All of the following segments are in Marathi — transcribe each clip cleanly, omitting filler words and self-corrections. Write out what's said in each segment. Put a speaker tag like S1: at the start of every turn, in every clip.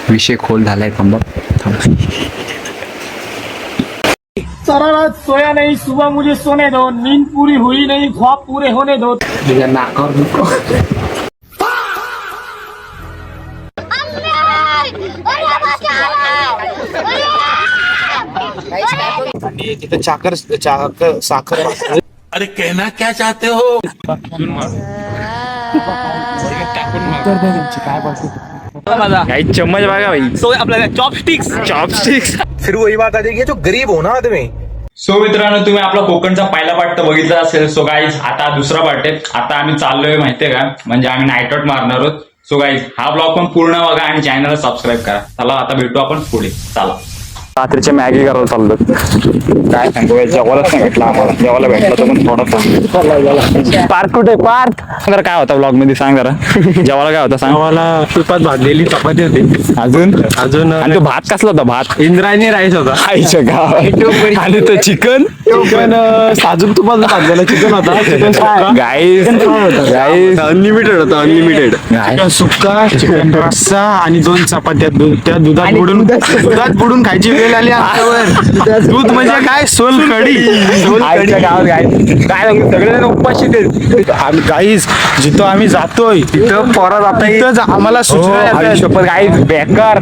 S1: विषय खोल झालाय थांबा.
S2: सारा रात सोया नहीं, सुबह मुझे सोने दो, नींद पूरी हुई नहीं, ख्वाब पूरे होने दो.
S1: तुझ्या नाकावर नको.
S3: आणि तिथं साखर
S4: अरे कहना क्या चाहते हो.
S1: काही चम्मच बघा भाई.
S2: सो आपल्याला
S1: चॉपस्टिक्स.
S3: फिर वही बात आती है कि जो गरीब हो ना आदमी.
S5: सो मित्रांनो, तुम्ही आपला कोकणचा पहिला पार्ट तर बघितला असेल. सो गाईज आता दुसरा पार्ट आहे. आता आम्ही चाललोय माहितीये का, म्हणजे आम्ही नाईट आउट मारणार आहोत. सो गाईज हा ब्लॉग पण पूर्ण बघा आणि चॅनलला सबस्क्राईब करा. चला आता भेटू आपण पुढे. चला.
S1: रात्रीच्या मॅगी करायला चाललो. काय सांगू, जेवायलाच नाही भेटला आम्हाला. जेवायला भेटला तर पण थोडासा. पार्क कुठे पार्क जरा काय होता ब्लॉग मध्ये सांग जरा. जेवायला काय होता सांग.
S2: मला तुपात भाजलेली चपाती होती.
S1: अजून आणि तो भात कसला होता. भात
S2: इंद्रायणी राईस होता.
S1: आईच्या गावात. आणि तो चिकन
S2: पण साजूक तुपात भाजलेला चिकन होता. चिकन
S1: गाईस
S2: अनलिमिटेड होता. अनलिमिटेड चिकन सुक्का, चिकन रस्सा आणि 2 चपात्या. त्या दुधात बुडून खायची वेळ आली आमच्यावर. दूध म्हणजे काय, सोलकढी.
S1: आईच्या गावात गाईस काय सांगू, सगळेजण उपाशी ते.
S2: गाईस जिथं आम्ही जातोय
S1: तिथं पोरं जाता
S2: तिथंच आम्हाला सूचना येतात.
S1: पण गाईस बेकार.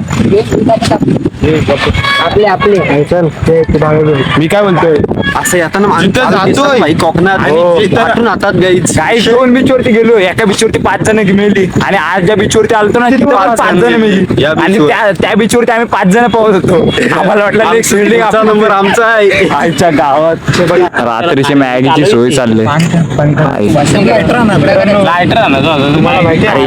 S2: मी काय म्हणतोय,
S1: असं येताना
S2: जिथं जातोय
S1: कोकणात
S2: हातात गाईच.
S1: काही 2 बीचवरती गेलो. एका बीचवरती 5 जण मेली आणि आज ज्या बीचवरती आलतो ना तिथे 5 जण मेली. आणि त्या बीचवरती आम्ही 5 जण पाहत होतो. आम्हाला वाटलं एक स्विमिंग
S2: नंबर आमचा आहे.
S1: आईच्या गावात रात्रीची मॅगीची सोय चालली.
S2: तुम्हाला माहिती आहे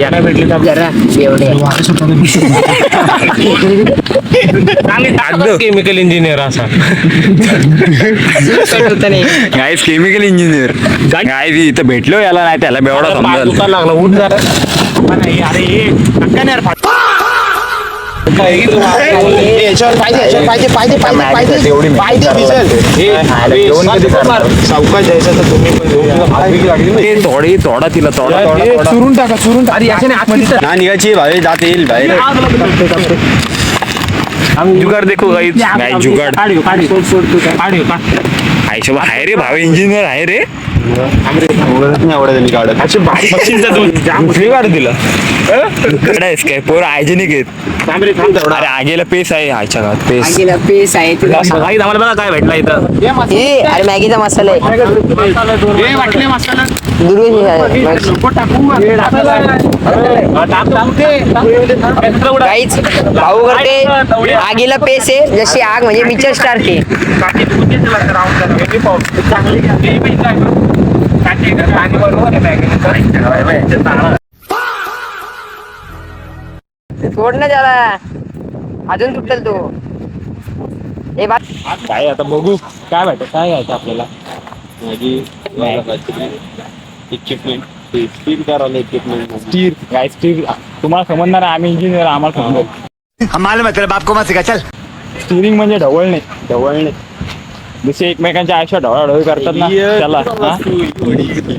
S2: केमिकल इंजिनियर असा.
S1: गाईस केमिकल इंजिनियर. गाईस इथं भेटलो याला, नाही त्याला बेवडा समजा
S2: लागला. उठ जरा. सावकाश जायचं तर तुम्ही
S1: थोडा तिला
S2: चुरून टाका.
S3: ना निघायची बाहेर जात येईल बाहेर.
S1: जुगाड देखो गाईस. गाईस जुगाड आयशो आहे रे भाव. इंजिनियर आहे रे. काय पोर हायजेनिक आहेत. अरे आगेला पेस आहे. आयच्या गावात पेस
S6: आहे.
S1: आम्हाला बघा काय भेटला इथं.
S6: अरे मॅगीचा मसाला आहे. काहीच भाऊ करते. आगीला पेस आहे जशी आग म्हणजे मिचर स्टारते. सोड ना त्याला, अजून तुटेल तो. हे बात
S1: काय आता बघू काय भेटत. काय घ्यायचं आपल्याला. स्टीर काय स्टीर तुम्हाला समजणार आहे. आम्ही इंजिनियर आम्हाला समजणार.
S3: बाप को मत सिखा चल.
S1: स्टिअरिंग म्हणजे ढवळणे जसे एकमेकांच्या आयुष्यात ढवळाढवळ करतात ना त्याला.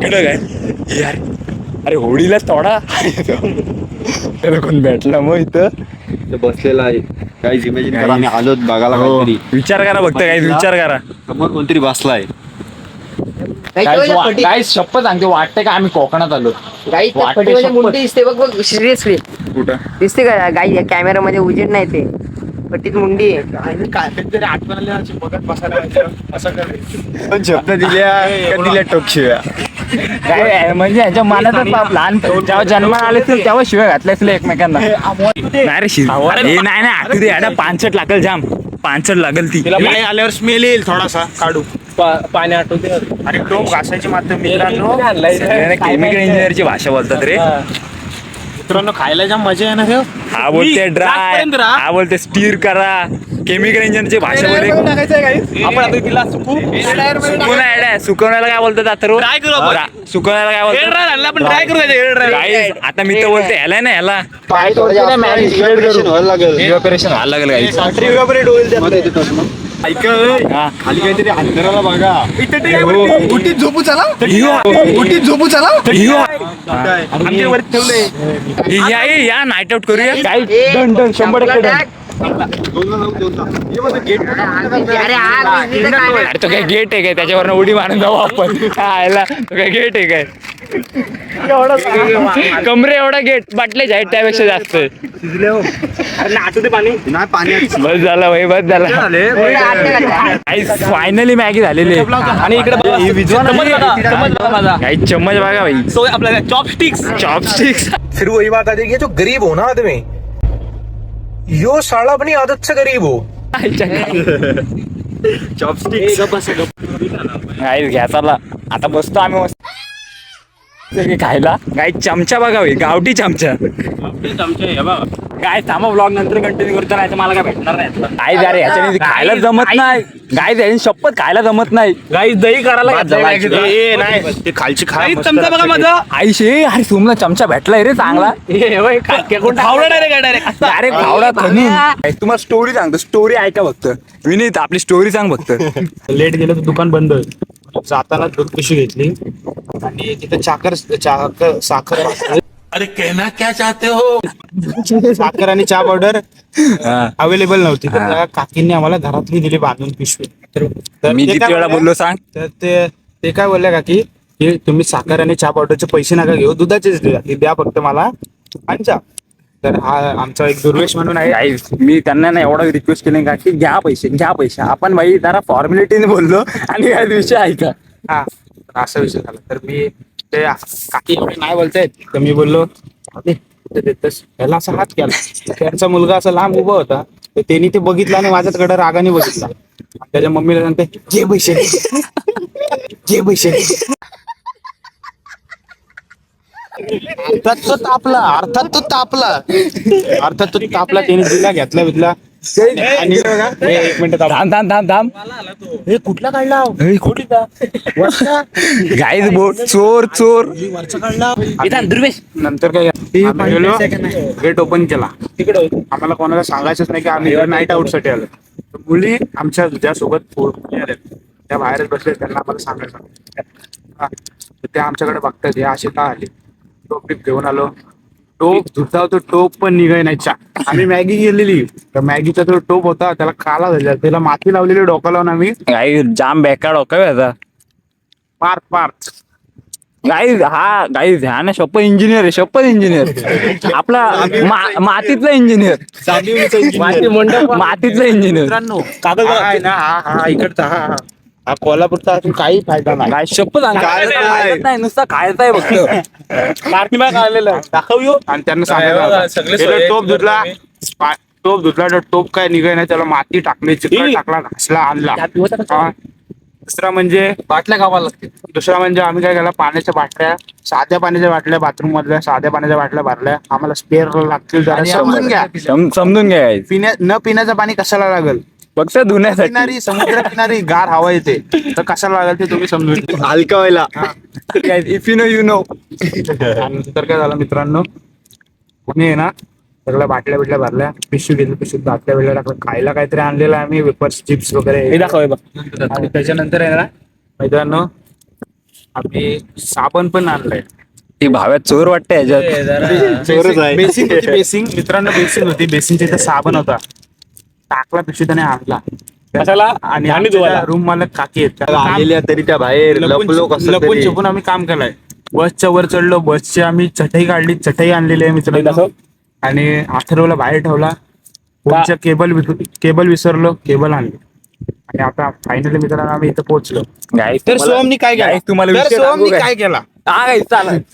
S1: काय अरे होडीलाच थोडा त्याला कोण भेटला मग इथं
S3: बसलेला आहे. काहीच इमॅजिन करा, आम्ही आलोत बघायला काहीतरी.
S1: विचार करा फक्त काही विचार करा.
S3: समोर कोणतरी बसलाय.
S1: काय शपथ सांगते, वाटतंय का आम्ही कोकणात आलो.
S6: मुंडी दिसते बघ बघ. सिरियसली
S1: कुठं
S6: दिसते का गाई. कॅमेरा मध्ये उजेड नाही ते पट्टीत मुंडी आहे.
S2: काहीतरी आठवण बघत बसायला
S3: पण शब्द दिल्या टोकशिव्या.
S1: काय म्हणजे ह्याच्या मनातच लहान जेव्हा जन्माला आले तेव्हा शिवाय घातल्या असल्या एकमेकांना. नाही रे नाही आठवू दे. याडा 65 लागेल. जाम 65 लागेल ती.
S2: आल्यावर स्मेल येईल थोडासा. काढू पाणी आठवते. अरे टोप घासायची मात्र मित्रांनो.
S1: केमिकल इंजिनियरची भाषा बोलतात रे
S2: मित्रांनो. खायला जाम मजा आहे ना.
S1: हा बोलते ड्राय, हा बोलते स्टीर करा. केमिकल इंजिनची भाषा बोलते.
S2: आपण आता तिला
S1: सुकवण्याला काय बोलतात आता सुकवण्याला काय बोलतात.
S2: आपण ट्राय करू.
S1: Guys, आता मी तर बोलते ह्याला ना ह्याला
S3: ऑपरेशन व्हायला लागेल.
S1: ऑपरेशन व्हायला लागेल. हा.
S3: खाली काहीतरी अंतराला बघा.
S2: उटीत झोपू चला उटीत झोपू चला आमच्या वर ठेवलंय
S1: या नाईट आउट करूया काय डन डन 100% डन.
S6: अरे आग विझली तर काय नाही.
S1: अरे तो काय गेट आहे काय त्याच्यावरनं उडी मारून जाऊ आपण आयला तो काय गेट आहे काय कमरे एवढा गेट बाटलेच आहेत त्यापेक्षा जास्त आहे.
S3: नाही पाण्यात
S1: बस झाला भाई बस झाला फायनली मॅगी झालेली आहे. आणि इकडे काही चम्मच बघा भाई आपल्याला चॉपस्टिक्स
S7: फिर वही बात आ जाएगी जो गरीब हो ना आदमी यो साला अपनी आदत से गरीब हो.
S1: गाईस घ्या चला आता बसतो आम्ही मस्त खायला. गाई चमचा बघा भाई गावठी चमचा काय थांबा ब्लॉग नंतर कंटिन्यू करतो नाही तर मला काय भेटणार नाही. काय जा रे याच्याने खायला जमत नाही. गाय त्याने शपथ खायला जमत नाही. गाई दही करायला
S2: ते खालची खाय
S7: चमचा बघा माझा
S1: आईशे अरे तुम्हाला चमचा भेटलाय रे चांगला डायरेक्ट फावडा खणून. तुम्हाला स्टोरी सांगतो स्टोरी ऐका फक्त विनीत आपली स्टोरी सांग फक्त.
S2: लेट गेलं तर दुकान बंद जाताना दूध पिशवी घेतली आणि तिथं साखर
S4: अरे कहना क्या चाहते हो.
S2: साखर आणि चहा पावडर अवेलेबल नव्हती तर त्या काकींनी आम्हाला घरातली दिली बांधून पिशवी. तर
S1: मी
S2: ते
S1: किती
S2: काय
S1: वेळा
S2: बोलले?
S1: बोललो सांग.
S2: तर ते काय बोलले काकी की तुम्ही साखर आणि चहा पावडरचे पैसे नका घेऊ दुधाचेच द्या फक्त मला आणि चहा. तर हा आमचा एक दुर्वेश म्हणून आहे.
S1: Guys, मी त्यांना ना एवढा रिक्वेस्ट केले का की घ्या पैसे आपण भाई जरा फॉर्मॅलिटीने बोललो आणि काय विषय ऐका.
S2: हा तर असा विषय झाला तर मी ते काकी एवढे नाही बोलतायत तर मी बोललो देतस ह्याला असा हात केला. त्यांचा मुलगा असा लांब उभा होता तर त्यांनी ते बघितलं आणि माझ्याकडे रागाने बघितला. त्याच्या मम्मीला सांगते जे पैसे अर्थात तो तापला त्याने दिला घेतला बितला आणि एक मिनिट
S1: थांब
S2: हे कुठला काढला
S1: गाईज बोट चोर
S2: नंतर काय गेट ओपन केला तिकडे आम्हाला कोणाला सांगायचंच नाही की आम्ही नाईट आउट साठी आलो. मुली आमच्या ज्यासोबत त्या बाहेरच बसले त्यांना आम्हाला सांगायचं त्या आमच्याकडे बघतात हे असे का आले. टोप टिप घेऊन आलो टोप धुता होतो टोप पण निघाय नाही. आम्ही मॅगी गेलेली तर मॅगीचा तो टोप होता त्याला काला झाला त्याला माती लावलेली डोका लावून आम्ही
S1: गाई जाम बेकार डोका आता
S2: पार
S1: गाईज ह्या ना शप्पथ इंजिनियर आपला मातीतला इंजिनियर मातीतला इंजिनियर
S2: कागद आहे ना हा इकडचा हा कोल्हापूरचा असून काही फायदा नाही.
S1: गाय शप्पथ नाही नुसता खायचा आहे फक्त.
S2: दाखव आणि त्यांना सांगायचं टोप धुतला तर टोप काय निघाय नाही त्याला माती टाकली चिकट टाकला घासला आणला. दुसरा म्हणजे
S7: बाटल्या गावाला लागते.
S2: दुसरा म्हणजे आम्ही काय केला पाण्याच्या बाटल्या साध्या पाण्याच्या बाटल्या बाथरूम मधल्या साध्या पाण्याच्या बाटल्या भरल्या. आम्हाला स्पेअर लागतील जरा समजून घ्या.
S1: समजून घ्या guys.
S2: न पिण्याचं पाणी कशाला लागेल
S1: फक्त धुण्यासाठी
S2: किनारी समुद्र किनारी गार हवा येते तर कशाला लागेल ते तुम्ही समजून घ्या.
S3: हलका व्हायला
S1: if you know you know.
S2: नंतर काय झालं मित्रांनो कोणी आहे ना सगळ्या बाटल्या बिटल्या भरल्या पिशवी घेतली पिशवीत बाटल्या बिटल्या टाकल्या खायला काहीतरी आणलेलं आम्ही वेपर्स चिप्स वगैरे आणि त्याच्यानंतर आहे ना मित्रांनो आम्ही साबण पण आणलंय.
S1: ती भाव्यात चोर वाटते ह्याच्यात.
S3: चोरच आहे.
S2: बेसिंग मित्रांनो बेसिंग होती बेसिंगच्या इथे साबण होता टाकला पिशवीत आणि आणला आणि रूम मालक काकी आहेत
S3: आलेल्या तरी त्या बाहेर लपलो कसं
S2: लपून
S3: तरी.
S2: छपून आम्ही काम केलंय. बसच्या वर चढलो बसची आम्ही चटई काढली चटई आणलेली आहे मित्रांनो आणि अथर्वला बाहेर ठेवला. फोनच्या केबल विसरलो केबल आणली आणि आता फायनली मित्रांनो आम्ही इथं पोहोचलो. तर सोमनी काय केलं
S1: तुम्हाला
S2: सोमनी काय केला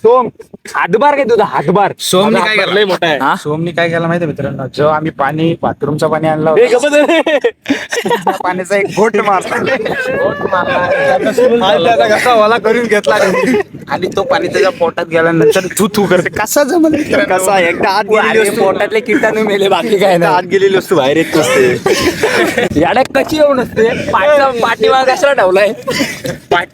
S1: सोम हातभार काय तुझा हातभार
S2: सोमनी काय केलं
S3: मोठा आहे.
S1: हा?
S2: सोमनी काय केलं माहिती मित्रांनो जेव्हा आम्ही पाणी बाथरूमचं पाणी आणलं होतं, त्या पाण्याचा एक घोट मारला
S3: कसा वाला करून घेतला
S2: आणि तो पाणी त्याच्या पोटात गेल्यानंतर थू करते कसा जमल
S3: कसा एकदा आत गेलेली वस्तू
S1: पोटातले किटाणू मेले बाकी काय
S3: एकदा
S1: ना.
S3: आत गेलेली वस्तू बाहेर येत असते.
S1: याड्या कशी येऊ नसते पाठीमाग कशाला ठेवलाय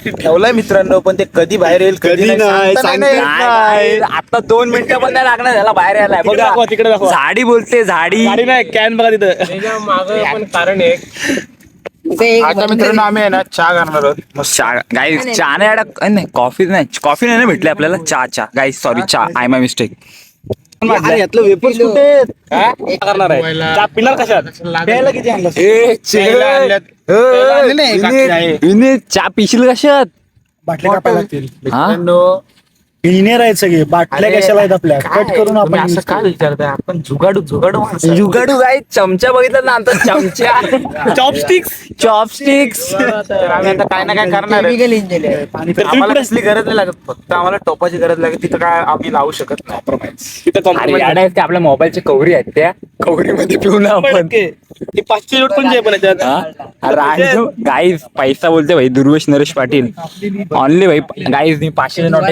S2: ठेवलाय मित्रांनो पण ते कधी बाहेर येईल
S3: कधी नाही,
S2: सांगता नाही येत.
S1: नाही, आता 2 मिनिटं पण नाही लागणार त्याला बाहेर यायला. बघा
S7: तिकडे दाखवा.
S1: झाडी बोलते झाडी
S7: कॅन बघा तिथं माग पण कारण आहे
S2: आता मित्रांनो आम्ही आहे ना चहा करणार आहोत.
S1: चहा गाईज, चहा नाही कॉफी नाही ना भेटली आपल्याला. चहा गाईज, सॉरी, चहा, आय माय मिस्टेक.
S2: यातलं वेपर्स कुठे करणार आहे? चहा पिणार कशात? प्यायला किती आणलं?
S1: चहा पिशील कशात?
S2: बाटल्या कापायला लागतील.
S1: हा?
S2: क्लिनर आहेत सगळे. बाटल्या कशाला आहेत आपल्या? कट करून आपण असं काय विचारताय? आपण जुगाडू
S1: गाईज, चमचा बघितला ना आता, चमचा. चॉपस्टिक्स.
S2: आम्ही आता काय ना काय करणार आहे.
S6: Chemical engineer.
S2: आम्हाला कसली गरज नाही लागत, फक्त आम्हाला टोपाची गरज लागत. तिथं काय आम्ही लावू शकत नाही.
S1: अरे याड आहेत ते, आपल्या मोबाईलच्या कवरी आहेत त्या कवरीमध्ये पिऊन आपण.
S2: 500 नोट पण जे पण
S1: गाईज, पैसा बोलते भाई दुर्वेश नरेश पाटील ऑनली भाई. गाईज, मी 500 नोट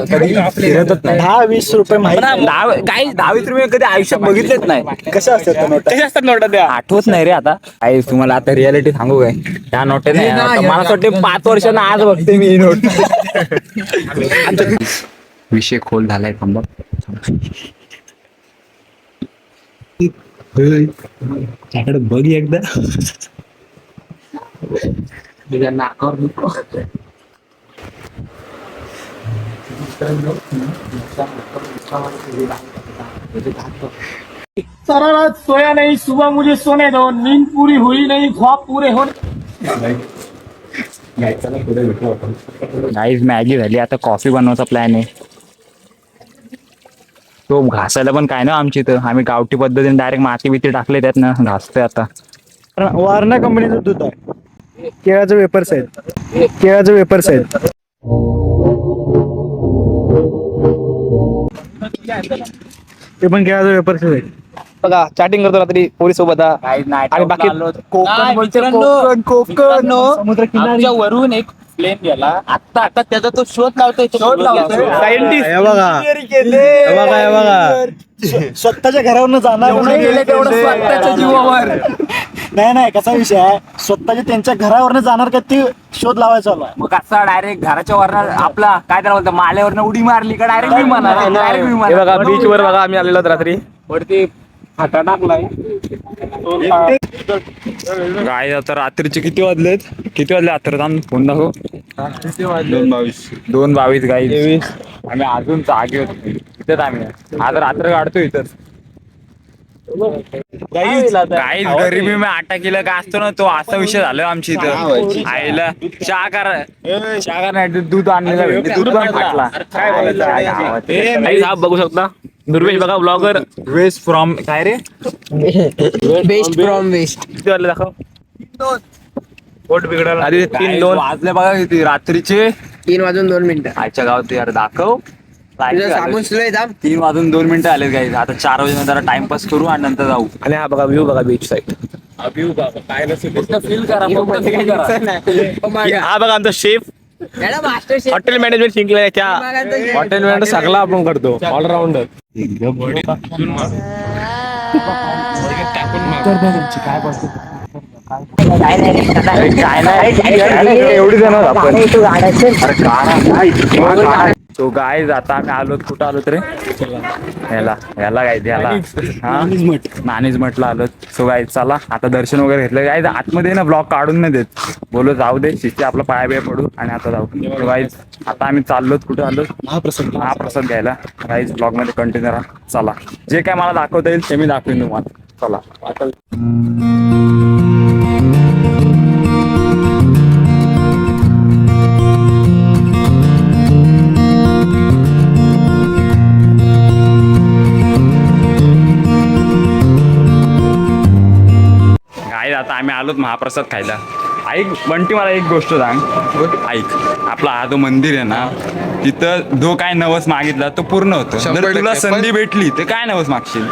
S1: कधी फिरतच नाही.
S2: 10-20 रुपये माहिती.
S1: गाईज, 10-20 रुपये कधी आयुष्यात बघितलेच नाही.
S2: कशा असतात नोट? कशा असतात नोटा त्या?
S1: आठवत नाही रे आता. गाईज, तुम्हाला आता रियालिटी सांगू काय, त्या नोटे नाही मला असं वाटते 5 वर्षांना आज बघते मी ही नोट. विषय खोल झालाय. थांबा, त्याकडे बघ एकदा.
S2: सारा रात सोया नहीं, सुबह मुझे सोने दो, नींद पूरी हुई नहीं, ख्वाब पूरे होने.
S1: गाईज, मॅगी झाली, आता कॉफी बनवायचा प्लॅन आहे. तो घासायला पण काय ना आमची इथं, आम्ही गावठी पद्धतीने डायरेक्ट माती बिती टाकले त्यात ना, घासतोय आता.
S2: वारणा कंपनीचं दूध आहे. केळाचं वेपर्स आहेत. ते पण केळाचं वेपर्स आहेत. बघा, चॅटिंग करतो रात्री पोरी सोबत. आणि बाकी कोकण समुद्र किनारी
S5: वरून एक प्लेन गेला. आता त्याचा तो शोध लावतोय.
S2: सायंटिस्ट बघा स्वतःच्या घरावरनं जाणार
S5: स्वतःच्या जीवावर.
S2: नाही कसा विषय आहे, स्वतःच्या त्यांच्या घरावरनं जाणार का ते शोध लावायचा चालू आहे.
S1: मग कसा डायरेक्ट घराच्या वरनं आपला काय त्याला बोलतो, माल्यावरनं उडी मारली का डायरेक्ट विमान.
S2: बघा बीच वर बघा आम्ही आलेलो रात्री.
S1: वरती फाटा टाकलाय. काय आता रात्रीचे किती वाजले आता थांब, फोन दाखव. 2:22 गाई. आम्ही अजून जागे होतो इथेच. आम्ही आज रात्र काढतो इथंच. काही गरिबी मी आटा केलं का असतो ना, तो असा विषय झाला आमच्या इथं. आईला चहा करा दूध आणलेलं, दूध पण फाटला.
S2: काय बघू शकता, दुर्वेश बघा ब्लॉगर.
S1: वेस्ट फ्रॉम काय रे,
S6: बेस्ट फ्रॉम वेस्ट.
S2: किती वाजले दाखव. पोट बिघडायला आधी 3-2
S1: वाजले बघा किती रात्रीचे.
S6: 3:02
S1: आजच्या गावात यार दाखव.
S6: साबून सुरू आहे.
S1: 3:02 आले गाईज. आता 4 वाजे जरा टाइमपास करू आणि नंतर जाऊ.
S2: आणि हा बघा व्ह्यू बघा बीच साईड.
S1: फील करा.
S2: हा बघा आमचा chef,
S6: master chef.
S2: Hotel management शिकलाय. त्या हॉटेल मॅनेजमेंट सगळं आपण करतो, ऑलराऊंडर.
S1: एवढी जण आपण. तो गाय आता आम्ही आलो. कुठं आलो रे, ह्याला गाय द्याला नाणीज म्हटलं आलो. सो गाय चला आता दर्शन वगैरे घेतलं. गाय आतमध्ये ना ब्लॉग काढून नाही देत, बोलो जाऊ दे शिस्ती आपला पाया बिया पडू आणि आता जाऊ. सो गाईज आता आम्ही चाललो. कुठं आलो, महाप्रसाद घ्यायला. गाईज ब्लॉग मध्ये कंटिन्यू राहा. चला, जे काय मला दाखवता येईल ते मी दाखवेन तुम्हाला. चला आता आता आम्ही आलोत महाप्रसाद खायला. ऐक बंटी, मला एक गोष्ट सांग. ऐक, आपला हा जो मंदिर आहे ना, तिथं जो काय नवस मागितला तो पूर्ण होतो. जर तुला संधी भेटली तर काय नवस मागशील?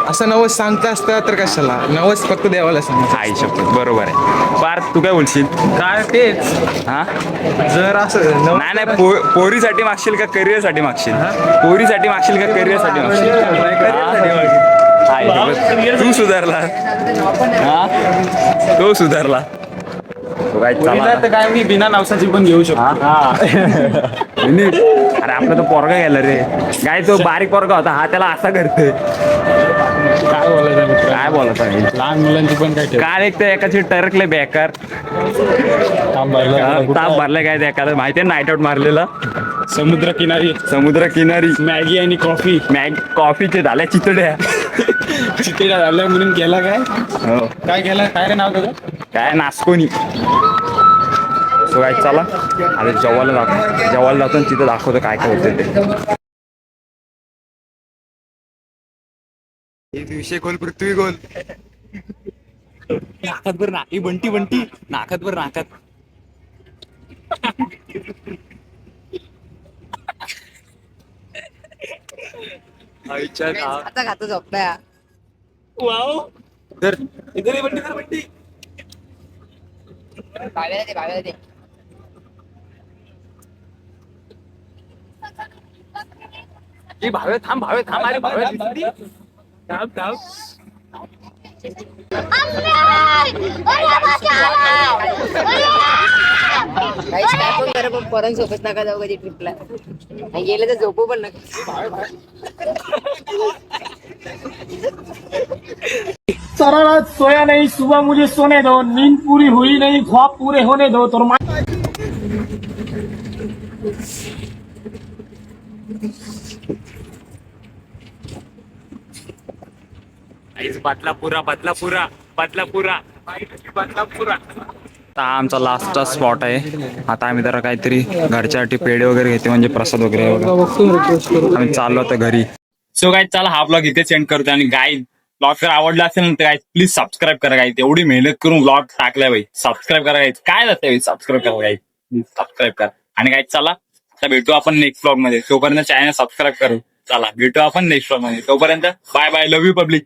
S8: असं नवस सांगता असता तर कशाला, नवस फक्त देवाला सांग.
S1: आई शपथ, बरोबर आहे. पार्थ, तू काय बोलशील?
S8: काय तेच,
S1: हा
S8: जर असं
S1: नाही पोरीसाठी मागशील का करिअरसाठी मागशील? पोरीसाठी मागशील का करिअरसाठी मागशील? तू सुधारला, हा तो सुधारला.
S2: काय मी बिना नवसाची पण घेऊ शकतो.
S1: अरे आपला तो पोरगा गेला रे. काय तो बारीक पोरगा होता, हा त्याला असा करतोय.
S2: काय बोलायचं,
S1: काय
S3: मला सांगेल.
S2: लहान मुलांची पण काय ठेव.
S1: काल एक तर एकाची टरकले बेकार ताप भरलाय काय एकाला माहितीये नाईट आउट मारलेला
S2: समुद्र किनारी
S1: समुद्र किनारी
S2: मॅगी आणि कॉफी
S1: कॉफीचे झाल्या चितड्या
S2: चितेला झालं म्हणून केला काय
S1: हो
S2: काय केला काय रे नाव तुझं
S1: काय नासकोनी सो काय चला आता जेवायला जातो आणि तिथं दाखवतो काय काय होतं ते एक विषय गोल पृथ्वी गोल नाकात भर नाकी बंटी नाकात भर नाकात
S6: आता खातो झोपला
S1: बंटी
S6: भाव्याला दे
S1: भावे थांब अरे भावे थांब
S6: काही काय पण करा पण पोरांसोबत नका जाऊ कधी ट्रिपला गेले तर झोपू पण नका
S9: सारा रात सोया नहीं, सुबह मुझे सोने दो, नींद पूरी हुई नहीं, ख्वाब पूरे होने दो तो
S1: बदलापुरा आता आमचा लास्टचा स्पॉट आहे आता आम्ही जरा काहीतरी घरच्यासाठी पेढे वगैरे घेते म्हणजे प्रसाद वगैरे आम्ही चाललो आता घरी
S5: सो गाईज चला हा ब्लॉग इथे सेंड करतो आणि गाईज ब्लॉग जर आवडला असेल ना तर गाईज प्लीज सबस्क्राईब करा गाईज एवढी मेहनत करून ब्लॉग टाकलाय बाई सबस्क्राईब करा गाईज काय जातं सबस्क्राईब करा गाईज प्लीज सबस्क्राईब करा आणि गाईज चला आता भेटू आपण नेक्स्ट ब्लॉग मध्ये तोपर्यंत चॅनल सबस्क्राईब करू चला भेटू आपण नेक्स्ट ब्लॉग मध्ये तोपर्यंत bye bye love you public